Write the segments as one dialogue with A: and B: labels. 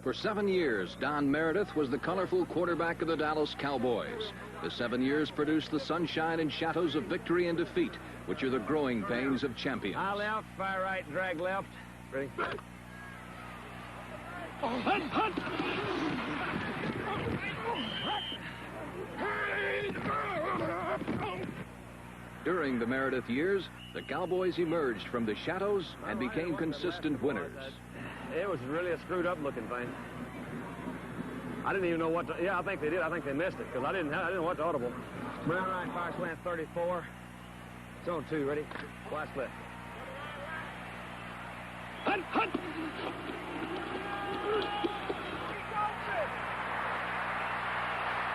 A: For 7 years, Don Meredith was the colorful quarterback of the Dallas Cowboys. The 7 years produced the sunshine and shadows of victory and defeat, which are the growing pains of champions.
B: High left, fire right, drag left. Ready? Hunt, hunt.
A: During the Meredith years, the Cowboys emerged from the shadows and became consistent winners.
B: It was really a screwed up looking thing. I didn't even know what to, yeah, I think they did. I think they missed it because I didn't know what to audible. Brown right, fire slant 34. Zone 2, ready? Wide split. Hunt, hunt.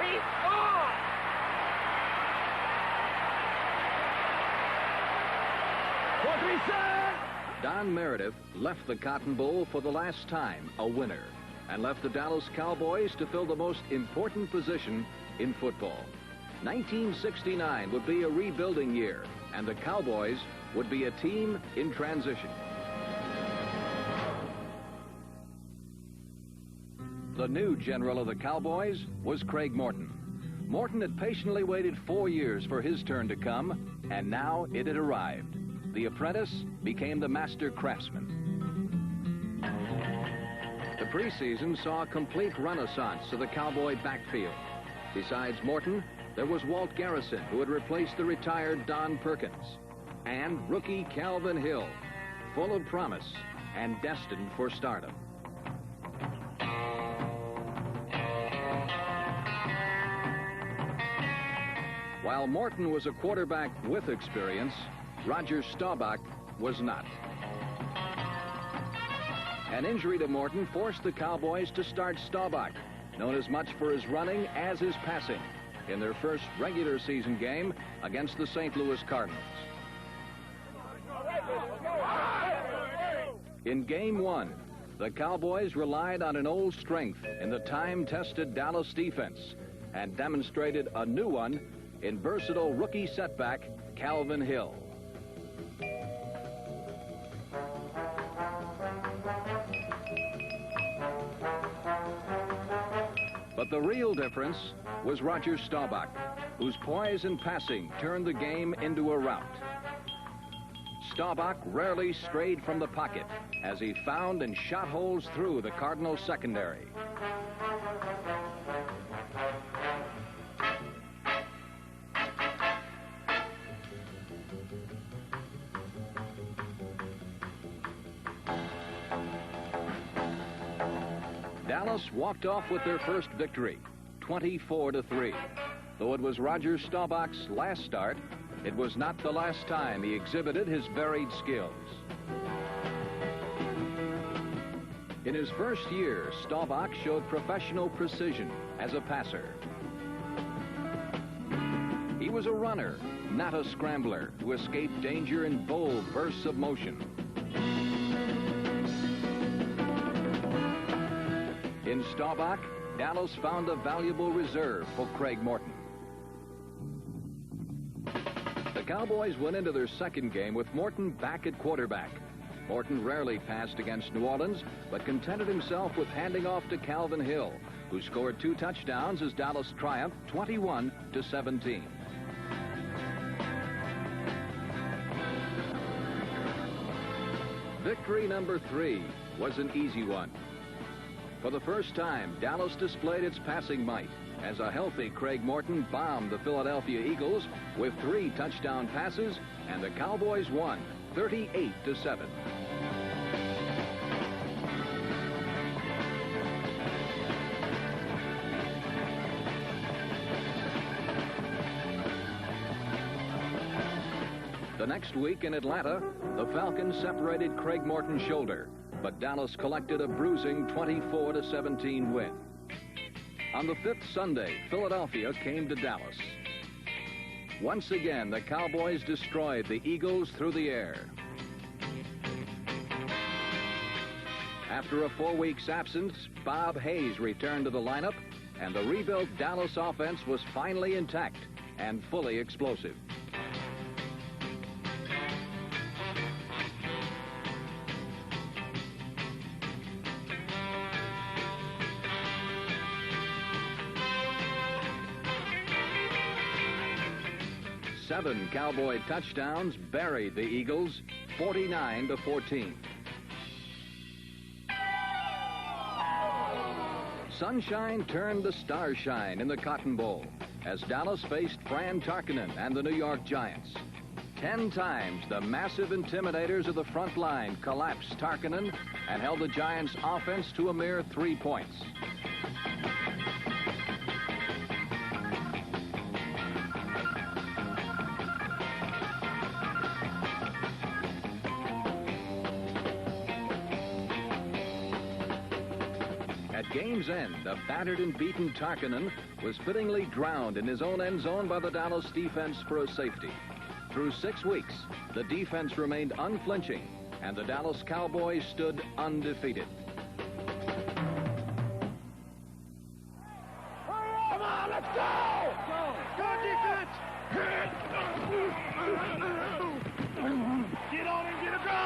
B: He's on.
A: Don Meredith left the Cotton Bowl for the last time a winner and left the Dallas Cowboys to fill the most important position in football. 1969 would be a rebuilding year, and the Cowboys would be a team in transition. The new general of the Cowboys was Craig Morton. Morton had patiently waited 4 years for his turn to come, and now it had arrived. The apprentice became the master craftsman. The preseason saw a complete renaissance to the Cowboy backfield. Besides Morton, there was Walt Garrison, who had replaced the retired Don Perkins, and rookie Calvin Hill, full of promise and destined for stardom. While Morton was a quarterback with experience, Roger Staubach was not. An injury to Morton forced the Cowboys to start Staubach, known as much for his running as his passing, in their first regular season game against the St. Louis Cardinals. In Game 1, the Cowboys relied on an old strength in the time-tested Dallas defense and demonstrated a new one in versatile rookie setback Calvin Hill. But the real difference was Roger Staubach, whose poise and passing turned the game into a rout. Staubach rarely strayed from the pocket as he found and shot holes through the Cardinals secondary. Dallas walked off with their first victory, 24-3. Though it was Roger Staubach's last start, it was not the last time he exhibited his varied skills. In his first year, Staubach showed professional precision as a passer. He was a runner, not a scrambler, who escaped danger in bold bursts of motion. In Staubach, Dallas found a valuable reserve for Craig Morton. The Cowboys went into their second game with Morton back at quarterback. Morton rarely passed against New Orleans, but contented himself with handing off to Calvin Hill, who scored 2 touchdowns as Dallas triumphed 21-17. Victory number 3 was an easy one. For the first time, Dallas displayed its passing might as a healthy Craig Morton bombed the Philadelphia Eagles with 3 touchdown passes, and the Cowboys won 38-7. The next week in Atlanta, the Falcons separated Craig Morton's shoulder, but Dallas collected a bruising 24-17 win. On the 5th Sunday, Philadelphia came to Dallas. Once again, the Cowboys destroyed the Eagles through the air. After a 4 weeks absence, Bob Hayes returned to the lineup, and the rebuilt Dallas offense was finally intact and fully explosive. 7 Cowboy touchdowns buried the Eagles 49-14. Sunshine turned to starshine in the Cotton Bowl as Dallas faced Fran Tarkenton and the New York Giants. 10 times the massive intimidators of the front line collapsed Tarkenton and held the Giants' offense to a mere 3 points. At game's end, a battered and beaten Tarkenton was fittingly drowned in his own end zone by the Dallas defense for a safety. Through 6 weeks, the defense remained unflinching, and the Dallas Cowboys stood undefeated.
C: Come on, let's go! Go defense! Get on and get a draw!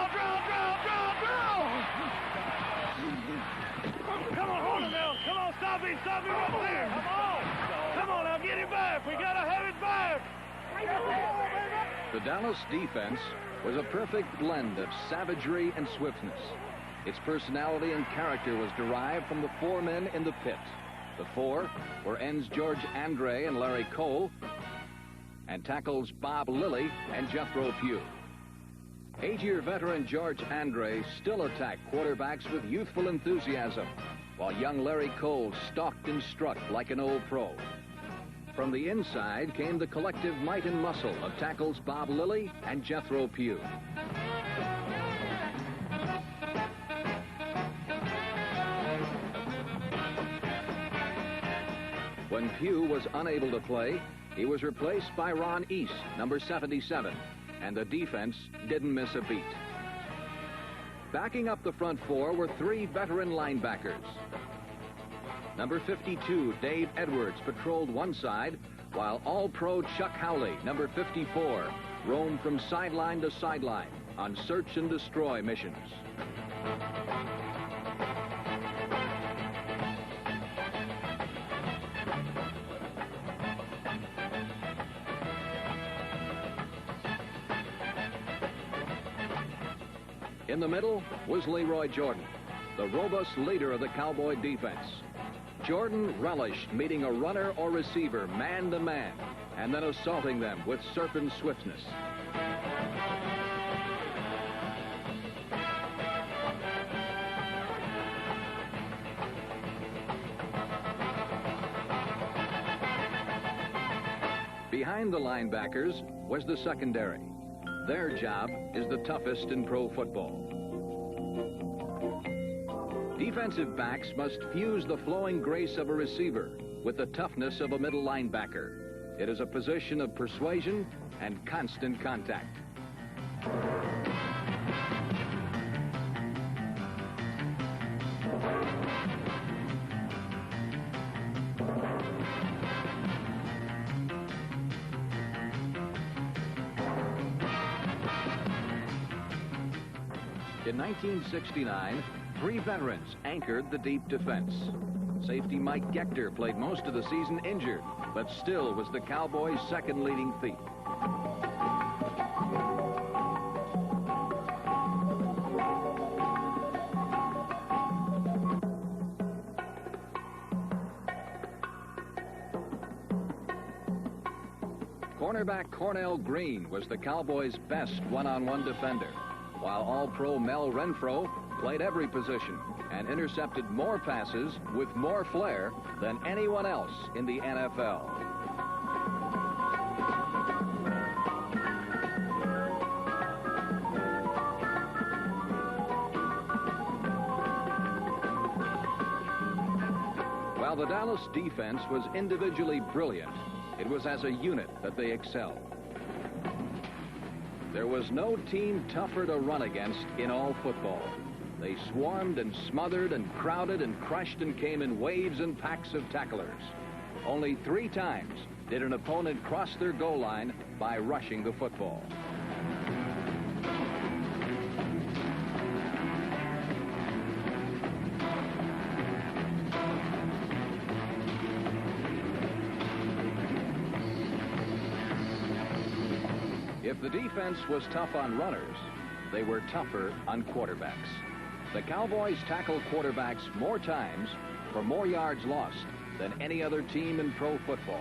C: Come on, hold him now. Come on, stop him right there. Come on now, get him back. We gotta have it back.
A: The Dallas defense was a perfect blend of savagery and swiftness. Its personality and character was derived from the 4 men in the pit. The 4 were ends George Andre and Larry Cole, and tackles Bob Lilly and Jethro Pugh. 8-year veteran George Andre still attacked quarterbacks with youthful enthusiasm, while young Larry Cole stalked and struck like an old pro. From the inside came the collective might and muscle of tackles Bob Lilly and Jethro Pugh. When Pugh was unable to play, he was replaced by Ron East, number 77, and the defense didn't miss a beat. Backing up the front 4 were 3 veteran linebackers. Number 52, Dave Edwards, patrolled one side, while All-Pro Chuck Howley, number 54, roamed from sideline to sideline on search and destroy missions. In the middle was Leroy Jordan, the robust leader of the Cowboy defense. Jordan relished meeting a runner or receiver man-to-man and then assaulting them with serpent swiftness. Behind the linebackers was the secondary. Their job is the toughest in pro football. Defensive backs must fuse the flowing grace of a receiver with the toughness of a middle linebacker. It is a position of persuasion and constant contact. In 1969, 3 veterans anchored the deep defense. Safety Mike Gector played most of the season injured, but still was the Cowboys' second leading thief. Cornerback Cornell Green was the Cowboys' best one-on-one defender, while All-Pro Mel Renfro played every position and intercepted more passes with more flair than anyone else in the NFL. While the Dallas defense was individually brilliant, it was as a unit that they excelled. There was no team tougher to run against in all football. They swarmed and smothered and crowded and crushed and came in waves and packs of tacklers. Only 3 times did an opponent cross their goal line by rushing the football. If the defense was tough on runners, they were tougher on quarterbacks. The Cowboys tackled quarterbacks more times for more yards lost than any other team in pro football.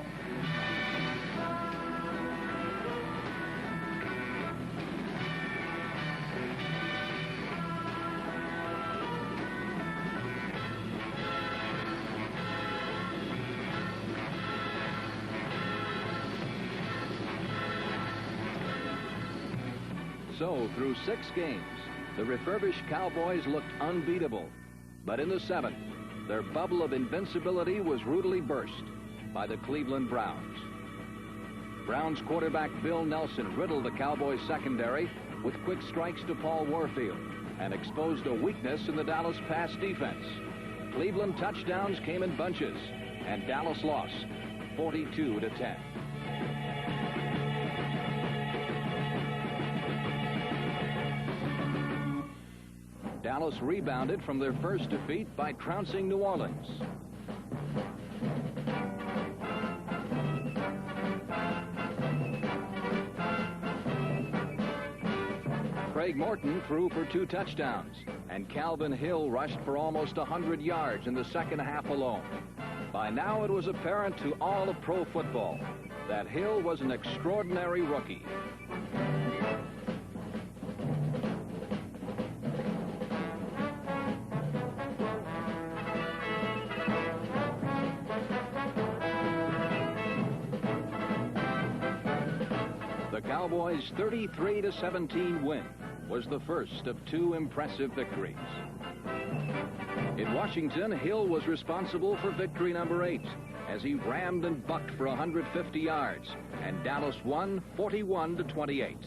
A: So, through 6 games, the refurbished Cowboys looked unbeatable. But in the 7th, their bubble of invincibility was rudely burst by the Cleveland Browns. Browns quarterback Bill Nelson riddled the Cowboys secondary with quick strikes to Paul Warfield and exposed a weakness in the Dallas pass defense. Cleveland touchdowns came in bunches, and Dallas lost 42-10. Dallas rebounded from their first defeat by trouncing New Orleans. Craig Morton threw for 2 touchdowns, and Calvin Hill rushed for almost 100 yards in the second half alone. By now it was apparent to all of pro football that Hill was an extraordinary rookie. The Cowboys' 33-17 win was the first of 2 impressive victories. In Washington, Hill was responsible for victory number 8 as he rammed and bucked for 150 yards, and Dallas won 41-28.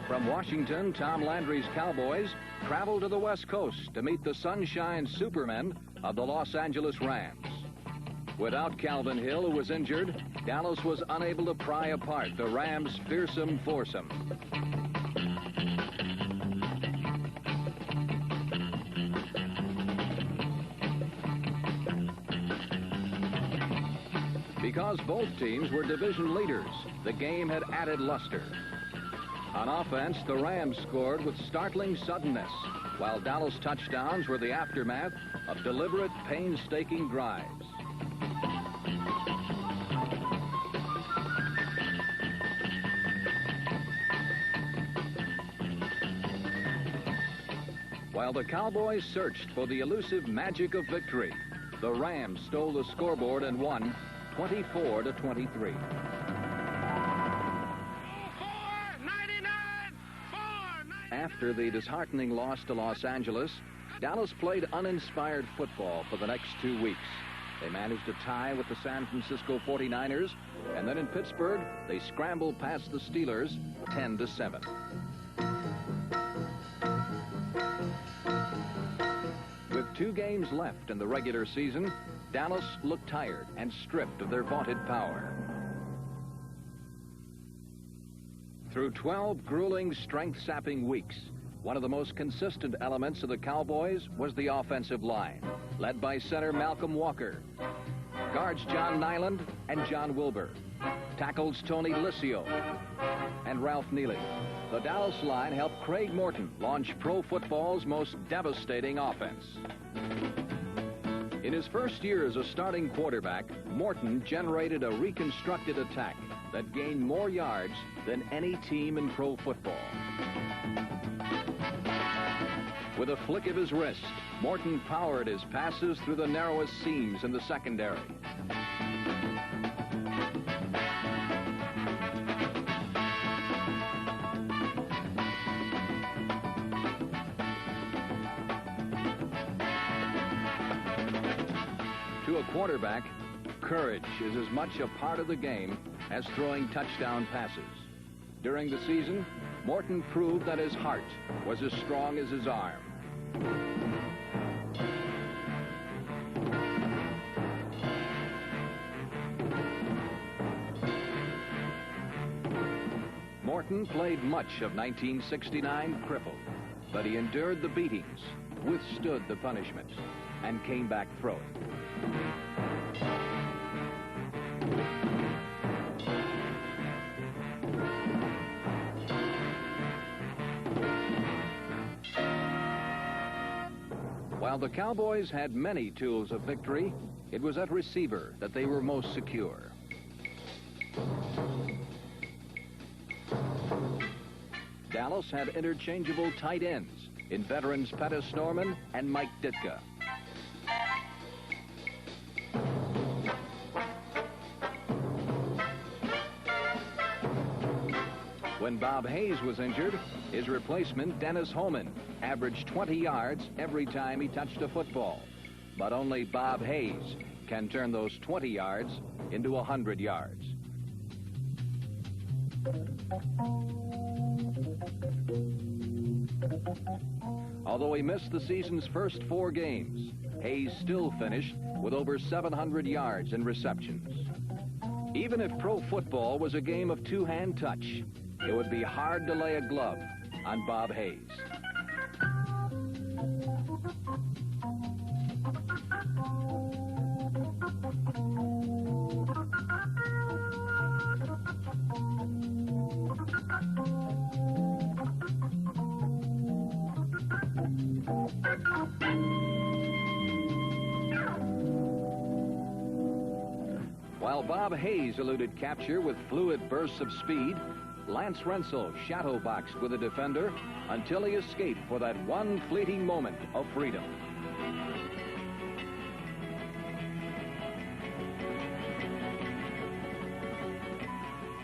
A: From Washington, Tom Landry's Cowboys traveled to the West Coast to meet the Sunshine Supermen of the Los Angeles Rams. Without Calvin Hill, who was injured, Dallas was unable to pry apart the Rams' fearsome foursome. Because both teams were division leaders, the game had added luster. On offense, the Rams scored with startling suddenness, while Dallas touchdowns were the aftermath of deliberate, painstaking drives. While the Cowboys searched for the elusive magic of victory, the Rams stole the scoreboard and won 24-23. After the disheartening loss to Los Angeles, Dallas played uninspired football for the next 2 weeks. They managed to tie with the San Francisco 49ers, and then in Pittsburgh, they scrambled past the Steelers 10-7. With 2 games left in the regular season, Dallas looked tired and stripped of their vaunted power. Through 12 grueling, strength-sapping weeks, one of the most consistent elements of the Cowboys was the offensive line, led by center Malcolm Walker, guards John Nyland and John Wilbur, tackles Tony Liscio and Ralph Neely. The Dallas line helped Craig Morton launch pro football's most devastating offense. In his first year as a starting quarterback, Morton generated a reconstructed attack that gained more yards than any team in pro football. With a flick of his wrist, Morton powered his passes through the narrowest seams in the secondary. To a quarterback, courage is as much a part of the game as throwing touchdown passes. During the season, Morton proved that his heart was as strong as his arm. Morton played much of 1969 crippled, but he endured the beatings, withstood the punishment, and came back throwing. While the Cowboys had many tools of victory, it was at receiver that they were most secure. Dallas had interchangeable tight ends in veterans Pettis Norman and Mike Ditka. When Bob Hayes was injured, his replacement, Dennis Homan, averaged 20 yards every time he touched a football. But only Bob Hayes can turn those 20 yards into 100 yards. Although he missed the season's first 4 games, Hayes still finished with over 700 yards in receptions. Even if pro football was a game of two-hand touch, it would be hard to lay a glove on Bob Hayes. While Bob Hayes eluded capture with fluid bursts of speed, Lance Rensel shadowboxed with a defender until he escaped for that one fleeting moment of freedom.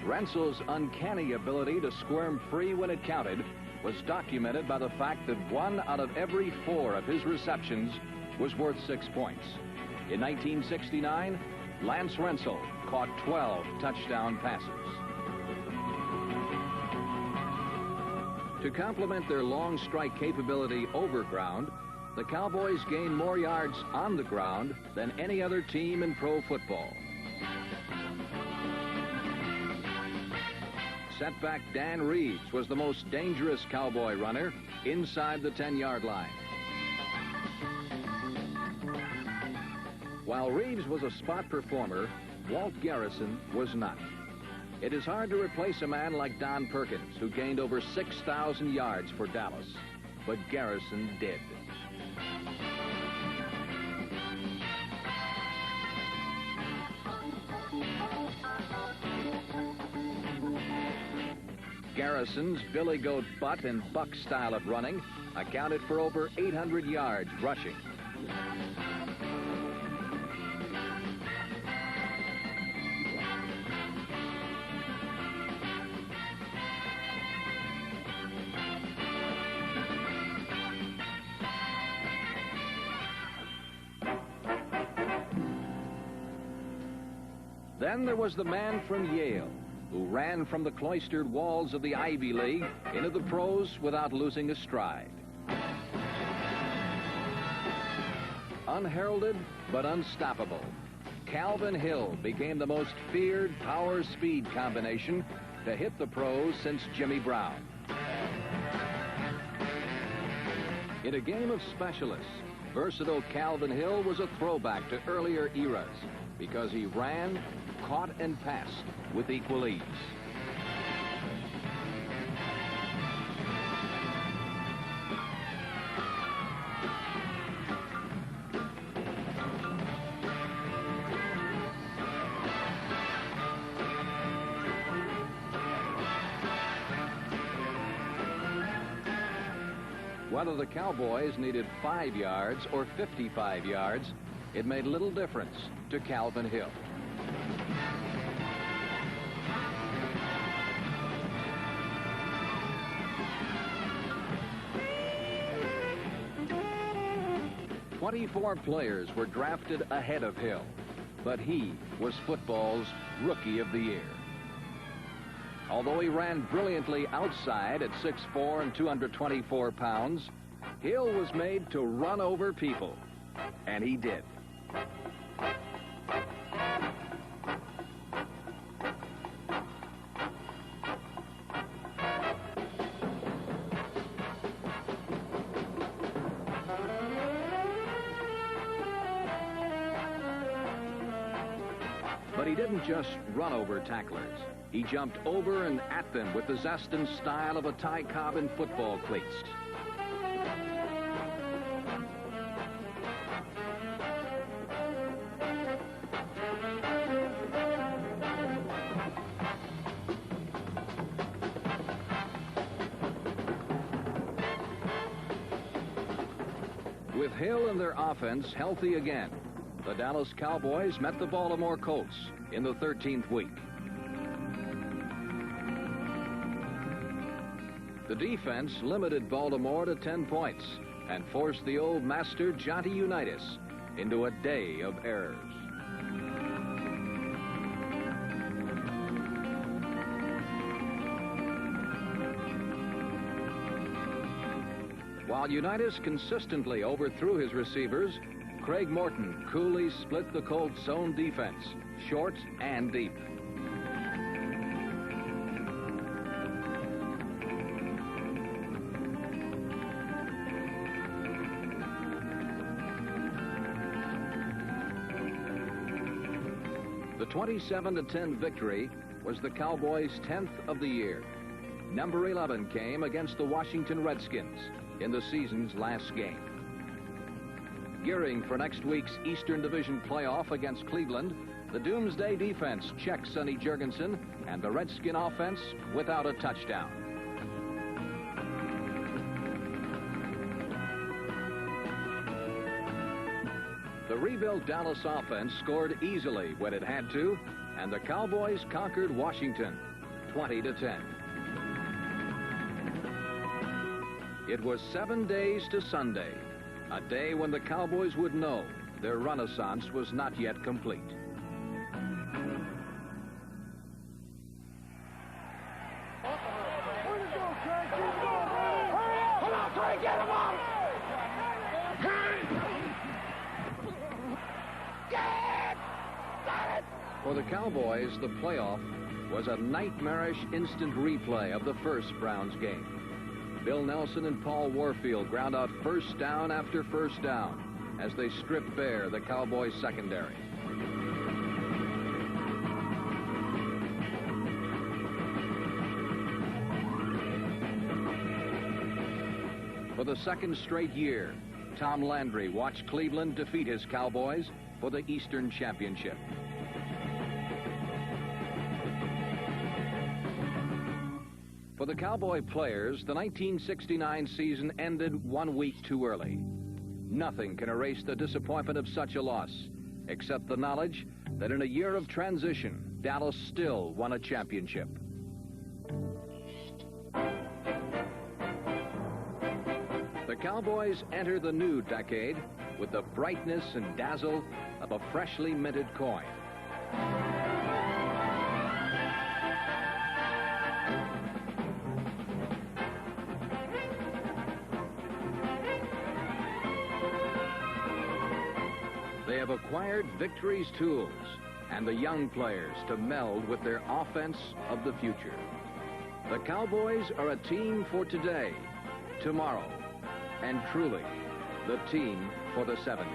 A: Rensel's uncanny ability to squirm free when it counted was documented by the fact that 1 out of every 4 of his receptions was worth 6 points. In 1969, Lance Rensel caught 12 touchdown passes. To complement their long strike capability over ground, the Cowboys gained more yards on the ground than any other team in pro football. Setback Dan Reeves was the most dangerous Cowboy runner inside the 10-yard line. While Reeves was a spot performer, Walt Garrison was not. It is hard to replace a man like Don Perkins, who gained over 6,000 yards for Dallas, but Garrison did. Garrison's Billy Goat butt and buck style of running accounted for over 800 yards rushing. Then there was the man from Yale, who ran from the cloistered walls of the Ivy League into the pros without losing a stride. Unheralded but unstoppable, Calvin Hill became the most feared power-speed combination to hit the pros since Jimmy Brown. In a game of specialists, versatile Calvin Hill was a throwback to earlier eras because he ran, caught, and passed with equal ease. Whether the Cowboys needed 5 yards or 55 yards, it made little difference to Calvin Hill. "24 players were drafted ahead of Hill, but he was football's Rookie of the Year. Although he ran brilliantly outside at 6'4" and 224 pounds, Hill was made to run over people, and he did. But he didn't just run over tacklers. He jumped over and at them with the zest and style of a Ty Cobb in football cleats. With Hill and their offense healthy again, the Dallas Cowboys met the Baltimore Colts in the 13th week. The defense limited Baltimore to 10 points and forced the old master Johnny Unitas into a day of errors. While Unitas consistently overthrew his receivers, Craig Morton coolly split the Colts' zone defense, short and deep. The 27-10 victory was the Cowboys' 10th of the year. Number 11 came against the Washington Redskins in the season's last game. Gearing for next week's Eastern Division playoff against Cleveland, the Doomsday defense checked Sonny Jurgensen and the Redskin offense without a touchdown. The rebuilt Dallas offense scored easily when it had to, and the Cowboys conquered Washington 20-10. It was 7 days to Sunday, a day when the Cowboys would know their renaissance was not yet complete. For the Cowboys, the playoff was a nightmarish instant replay of the first Browns game. Bill Nelson and Paul Warfield ground out first down after first down as they stripped bare the Cowboys secondary. For the second straight year, Tom Landry watched Cleveland defeat his Cowboys for the Eastern Championship. For the Cowboy players, the 1969 season ended 1 week too early. Nothing can erase the disappointment of such a loss, except the knowledge that in a year of transition, Dallas still won a championship. The Cowboys enter the new decade with the brightness and dazzle of a freshly minted coin. They have acquired victory's tools and the young players to meld with their offense of the future. The Cowboys are a team for today, tomorrow, and truly the team for the 70s.